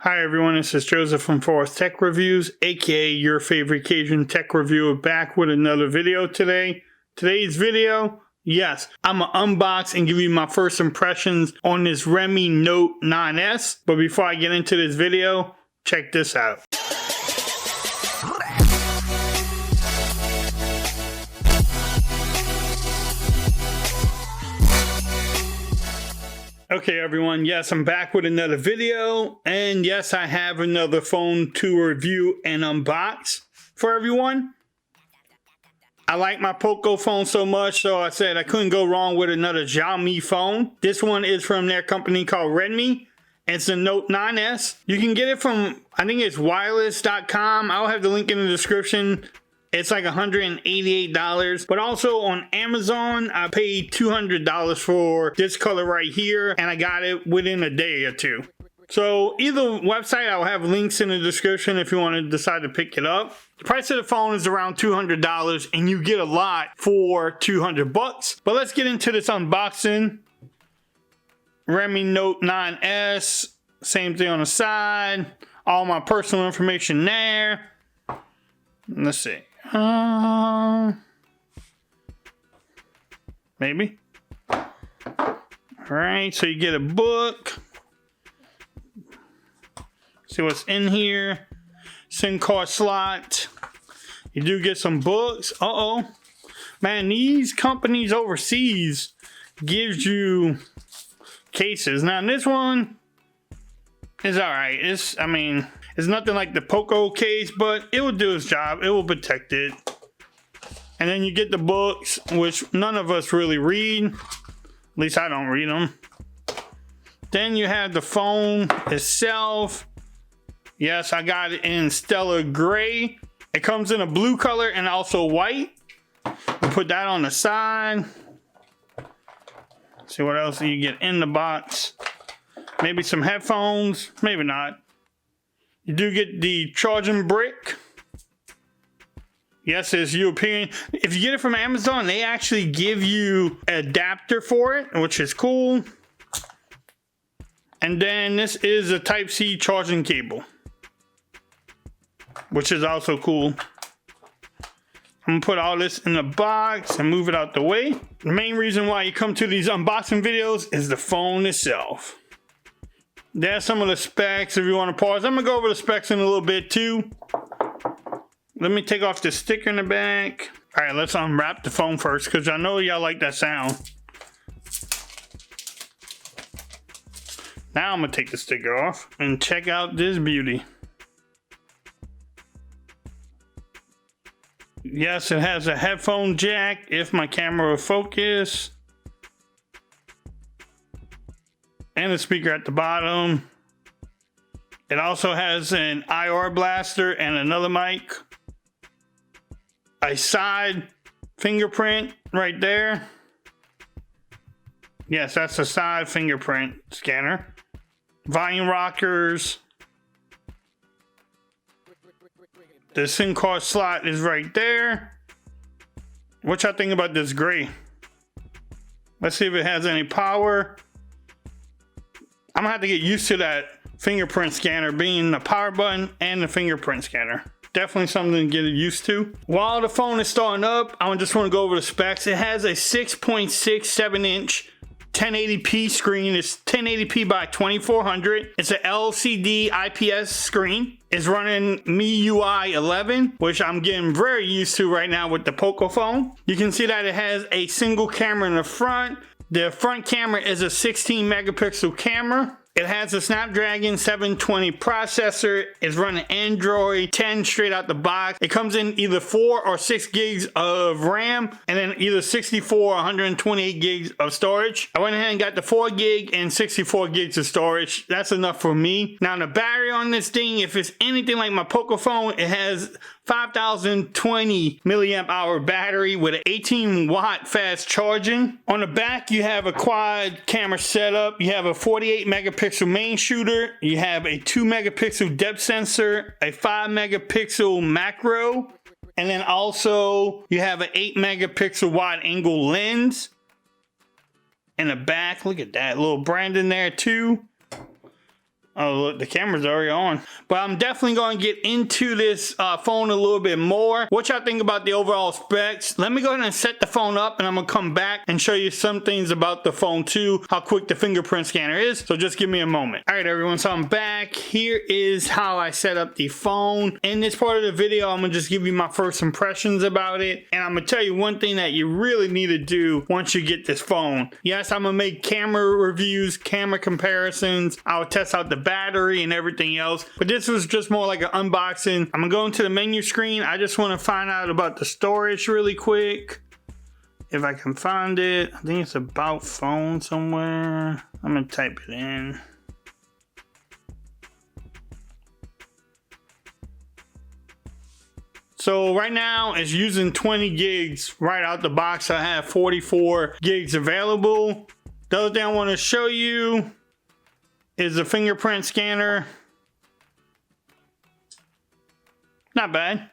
Hi everyone, this is Joseph from Forest Tech Reviews, aka your favorite Cajun tech reviewer, back with another video today. Today's video, yes, I'm gonna unbox and give you my first impressions on this Redmi Note 9S. But before I get into this video, check this out. Okay everyone, yes, I'm back with another video, and yes, I have another phone to review and unbox for everyone. I like my Poco phone so much, so I said I couldn't go wrong with another Xiaomi phone. This one is from their company called Redmi. It's the Note 9S. You can get it from, I think it's wireless.com. I'll have the link in the description. It's like $188, but also on Amazon, I paid $200 for this color right here, and I got it within a day or two. So either website, I'll have links in the description if you want to decide to pick it up. The price of the phone is around $200, and you get a lot for 200 bucks. But let's get into this unboxing. Redmi Note 9S, same thing on the side. All my personal information there. Let's see. Maybe. Alright, so you get a book. See what's in here. SIM card slot. You do get some books. Man, these companies overseas gives you cases. Now this one is alright. It's nothing like the Poco case, but it will do its job. It will protect it. And then you get the books, which none of us really read. At least I don't read them. Then you have the phone itself. Yes, I got it in stellar gray. It comes in a blue color and also white. We put that on the side. See what else you get in the box. Maybe some headphones, maybe not. You do get the charging brick. Yes, it's European. If you get it from Amazon, they actually give you an adapter for it, which is cool. And then this is a Type-C charging cable, which is also cool. I'm gonna put all this in the box and move it out the way. The main reason why you come to these unboxing videos is the phone itself. There's some of the specs if you want to pause. I'm gonna go over the specs in a little bit too. Let me take off the sticker in the back. All right, let's unwrap the phone first because I know y'all like that sound. Now I'm gonna take the sticker off and check out this beauty. Yes, it has a headphone jack if my camera will focus. And a speaker at the bottom. It also has an IR blaster and another mic. A side fingerprint right there. Yes, that's a side fingerprint scanner. Volume rockers. The SIM card slot is right there. What y'all think about this gray? Let's see if it has any power. I'm gonna have to get used to that fingerprint scanner being the power button and the fingerprint scanner. Definitely something to get used to. While the phone is starting up, I just want to go over the specs. It has a 6.67 inch 1080p screen. It's 1080p by 2400. It's an LCD IPS screen. It's running MIUI 11, which I'm getting very used to right now with the Poco phone. You can see that it has a single camera in the front. The front camera is a 16 megapixel camera. It has a Snapdragon 720 processor. It's running Android 10 straight out the box. It comes in either 4 or 6 gigs of RAM and then either 64 or 128 gigs of storage. I went ahead and got the 4 gig and 64 gigs of storage. That's enough for me. Now the battery on this thing, if it's anything like my Poco phone, it has 5020 milliamp hour battery with an 18 watt fast charging. On the back, you have a quad camera setup. You have a 48 megapixel main shooter. You have a 2 megapixel depth sensor, a 5 megapixel macro, and then also you have an 8 megapixel wide angle lens. In the back, look at that little brand in there too. Oh, look, the camera's already on. But I'm definitely going to get into this phone a little bit more. What y'all think about the overall specs? Let me go ahead and set the phone up, and I'm going to come back and show you some things about the phone too, how quick the fingerprint scanner is. So just give me a moment. All right, everyone, so I'm back. Here is how I set up the phone. In this part of the video, I'm going to just give you my first impressions about it. And I'm going to tell you one thing that you really need to do once you get this phone. Yes, I'm going to make camera reviews, camera comparisons. I'll test out the battery and everything else, but this was just more like an unboxing. I'm gonna go into the menu screen. I just want to find out about the storage really quick, if I can find it. I think it's about phone somewhere. I'm gonna type it in. So right now it's using 20 gigs right out the box. I have 44 gigs available. The other thing I want to show you is the fingerprint scanner. Not bad.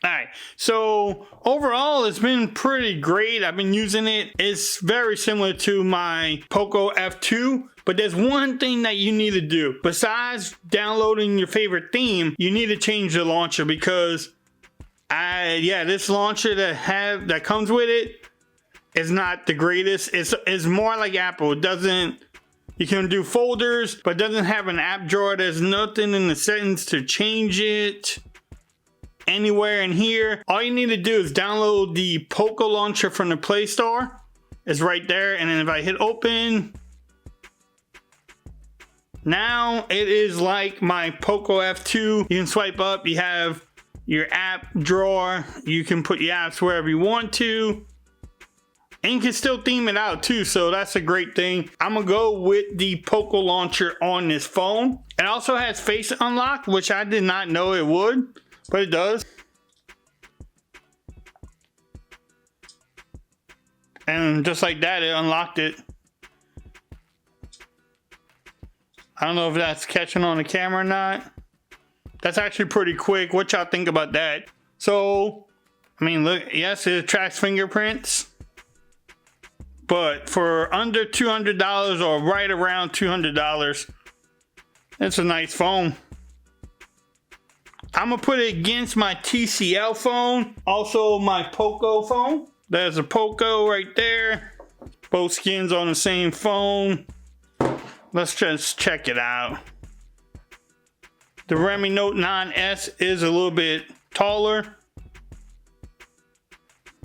Alright, so overall it's been pretty great. I've been using it. It's very similar to my Poco F2, but there's one thing that you need to do. Besides downloading your favorite theme, you need to change the launcher, because this launcher that comes with it is not the greatest. It's more like Apple. It doesn't, you can do folders, but doesn't have an app drawer. There's nothing in the settings to change it anywhere in here. All you need to do is download the Poco launcher from the Play Store. It's right there. And then if I hit open, now it is like my Poco F2. You can swipe up, you have your app drawer. You can put your apps wherever you want to. And you can still theme it out too, so that's a great thing. I'm gonna go with the Poco launcher on this phone. It also has face unlock, which I did not know it would, but it does. And just like that, it unlocked it. I don't know if that's catching on the camera or not. That's actually pretty quick. What y'all think about that? So, I mean, look, yes, it tracks fingerprints. But for under $200 or right around $200, it's a nice phone. I'm gonna put it against my TCL phone, also my Poco phone. There's a Poco right there. Both skins on the same phone. Let's just check it out. The Redmi Note 9S is a little bit taller.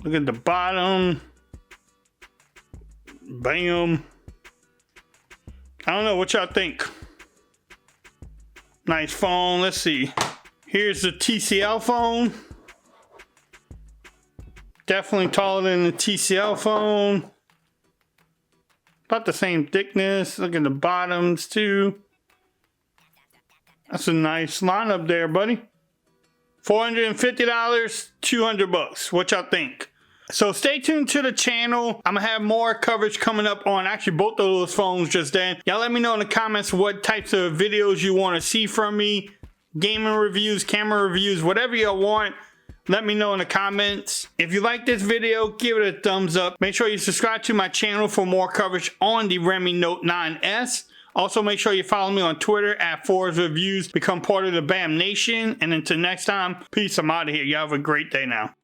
Look at the bottom. Bam. I don't know what y'all think. Nice phone. Let's see. Here's the TCL phone. Definitely taller than the TCL phone. About the same thickness. Look at the bottoms too. That's a nice lineup there, buddy. $450, $200. What y'all think? So stay tuned to the channel. I'm gonna have more coverage coming up on actually both of those phones just then. Y'all let me know in the comments what types of videos you want to see from me. Gaming reviews, camera reviews, whatever y'all want. Let me know in the comments. If you like this video, give it a thumbs up. Make sure you subscribe to my channel for more coverage on the Redmi Note 9S. Also, make sure you follow me on Twitter at Forrest Reviews. Become part of the BAM Nation. And until next time, peace. I'm out of here. You have a great day now.